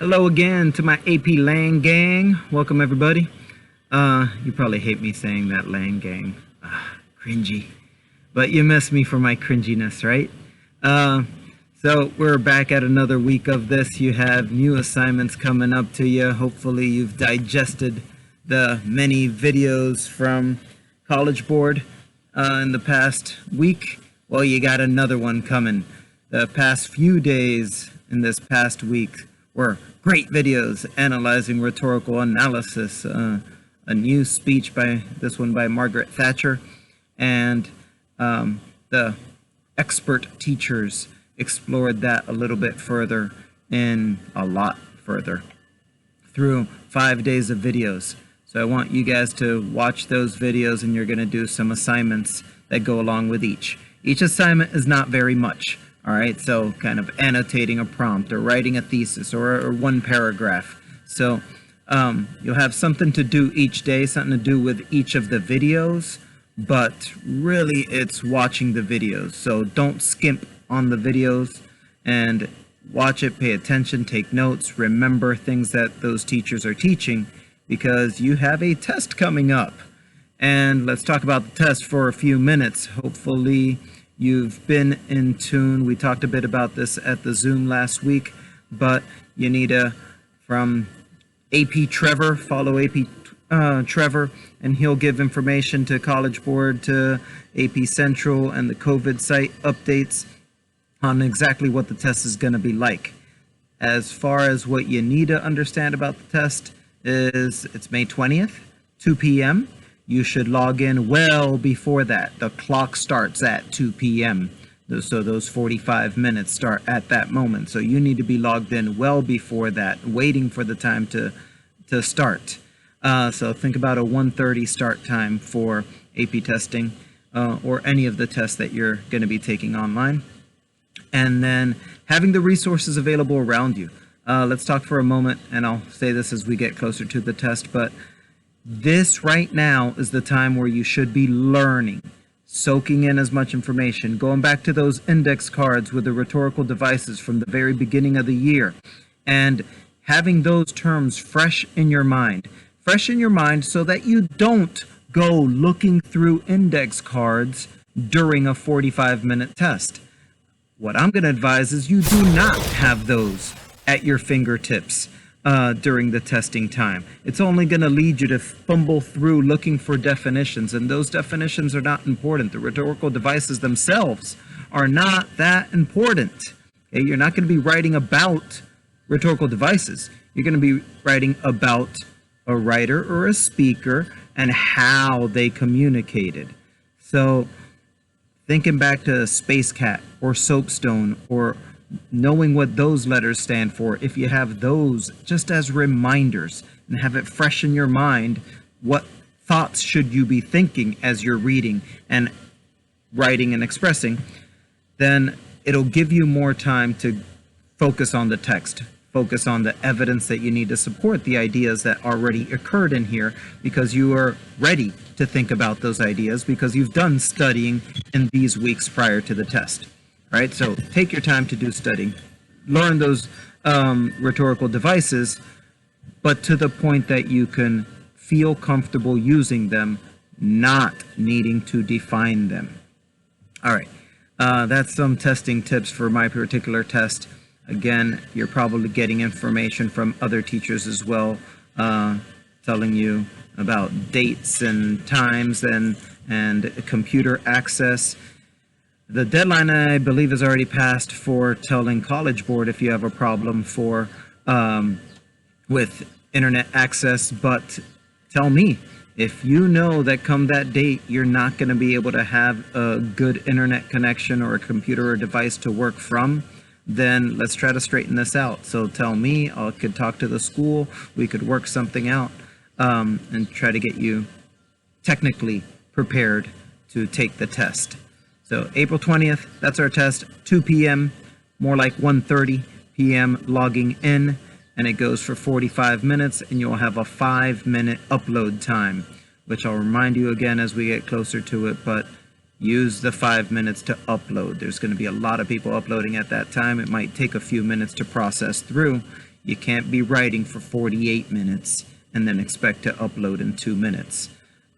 Hello again to my AP Lang gang. Welcome everybody. You probably hate me saying that, Lang gang. Cringy. But you miss me for my cringiness, right? So we're back at another week of this. You have new assignments coming up to you. Hopefully you've digested the many videos from College Board in the past week. Well, you got another one coming. The past few days in this past week were great videos analyzing rhetorical analysis. A new speech by this one by Margaret Thatcher, and the expert teachers explored that a little bit further, and a lot further, through 5 days of videos. So I want you guys to watch those videos, and you're going to do some assignments that go along with each. Each assignment is not very much. All right, so kind of annotating a prompt or writing a thesis or one paragraph. So you'll have something to do each day, something to do with each of the videos, but really it's watching the videos. So don't skimp on the videos and watch it, pay attention, take notes, remember things that those teachers are teaching, because you have a test coming up. And let's talk about the test for a few minutes. Hopefully you've been in tune. We talked a bit about this at the Zoom last week, but you need to, from AP Trevor, follow AP Trevor, and he'll give information to College Board, to AP Central, and the COVID site updates on exactly what the test is going to be like. As far as what you need to understand about the test is, it's May 20th, 2 p.m. You should log in well before that. The clock starts at 2 p.m. So those 45 minutes start at that moment. So you need to be logged in well before that, waiting for the time to start. So think about a 1:30 start time for AP testing or any of the tests that you're going to be taking online. And then having the resources available around you. Let's talk for a moment, and I'll say this as we get closer to the test, but this right now is the time where you should be learning, soaking in as much information, going back to those index cards with the rhetorical devices from the very beginning of the year, and having those terms fresh in your mind so that you don't go looking through index cards during a 45-minute test. What I'm going to advise is you do not have those at your fingertips during the testing time. It's only going to lead you to fumble through looking for definitions, and those definitions are not important. The rhetorical devices themselves are not that important. Okay? You're not going to be writing about rhetorical devices. You're going to be writing about a writer or a speaker and how they communicated. So thinking back to Space Cat or Soapstone, or knowing what those letters stand for, if you have those just as reminders and have it fresh in your mind, what thoughts should you be thinking as you're reading and writing and expressing, then it'll give you more time to focus on the text, focus on the evidence that you need to support the ideas that already occurred in here, because you are ready to think about those ideas because you've done studying in these weeks prior to the test. Right, so take your time to do studying, learn those rhetorical devices, but to the point that you can feel comfortable using them, not needing to define them. All right, that's some testing tips for my particular test. Again, you're probably getting information from other teachers as well, telling you about dates and times and computer access. The deadline, I believe, is already passed for telling College Board if you have a problem with internet access, but tell me, if you know that come that date, you're not going to be able to have a good internet connection or a computer or device to work from, then let's try to straighten this out. So tell me, I could talk to the school, we could work something out and try to get you technically prepared to take the test. So April 20th, that's our test, 2 p.m., more like 1:30 p.m. logging in, and it goes for 45 minutes, and you'll have a 5-minute upload time, which I'll remind you again as we get closer to it, but use the 5 minutes to upload. There's going to be a lot of people uploading at that time. It might take a few minutes to process through. You can't be writing for 48 minutes and then expect to upload in 2 minutes.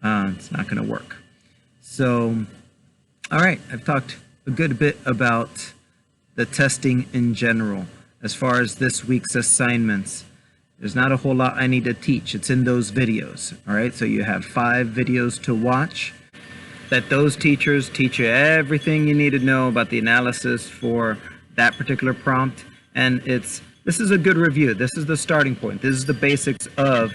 It's not going to work. So, all right, I've talked a good bit about the testing in general. As far as this week's assignments, there's not a whole lot I need to teach. It's in those videos. All right, so you have 5 videos to watch. That those teachers teach you everything you need to know about the analysis for that particular prompt. And this is a good review. This is the starting point. This is the basics of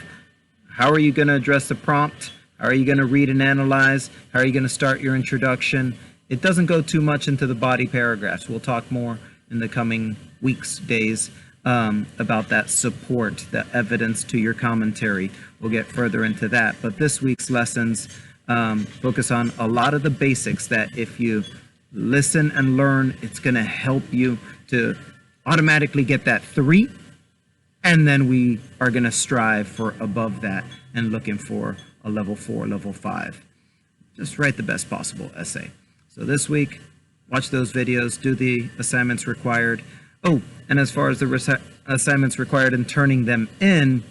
how are you going to address the prompt? How are you going to read and analyze? How are you going to start your introduction? It doesn't go too much into the body paragraphs. We'll talk more in the coming weeks, days, about that support, the evidence to your commentary. We'll get further into that. But this week's lessons focus on a lot of the basics that if you listen and learn, it's going to help you to automatically get that 3. And then we are going to strive for above that and looking for a level 4, level 5. Just write the best possible essay. So this week, watch those videos, do the assignments required. Oh, and as far as the assignments required and turning them in,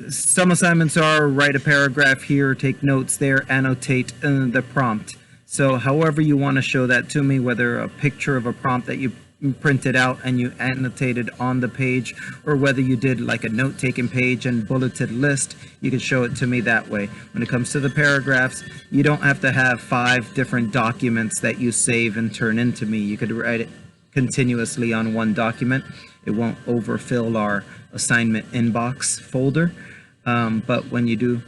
some assignments are write a paragraph here, take notes there, annotate the prompt. So however you want to show that to me, whether a picture of a prompt that you printed out and you annotated on the page, or whether you did like a note-taking page and bulleted list, you can show it to me that way. When it comes to the paragraphs, you don't have to have 5 different documents that you save and turn into me. You could write it continuously on one document. It won't overfill our assignment inbox folder. But when you do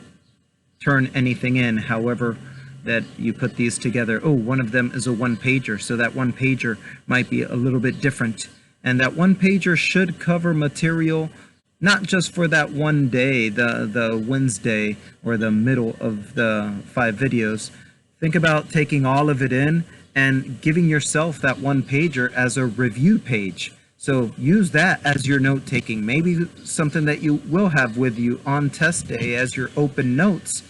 turn anything in, however that you put these together, one of them is a 1-pager, so that 1-pager might be a little bit different. And that 1-pager should cover material not just for that one day, the Wednesday or the middle of the 5 videos. Think about taking all of it in and giving yourself that 1-pager as a review page. So use that as your note-taking, maybe something that you will have with you on test day as your open notes,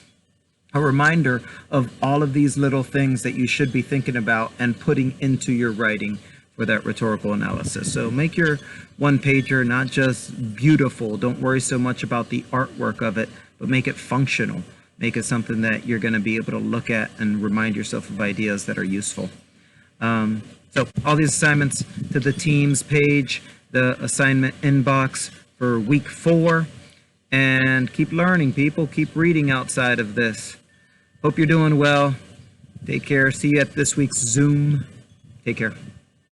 a reminder of all of these little things that you should be thinking about and putting into your writing for that rhetorical analysis. So make your 1-pager not just beautiful, don't worry so much about the artwork of it, but make it functional. Make it something that you're going to be able to look at and remind yourself of ideas that are useful. So all these assignments to the Teams page, the assignment inbox for week 4, and keep learning, people. Keep reading outside of this. Hope you're doing well. Take care. See you at this week's Zoom. Take care.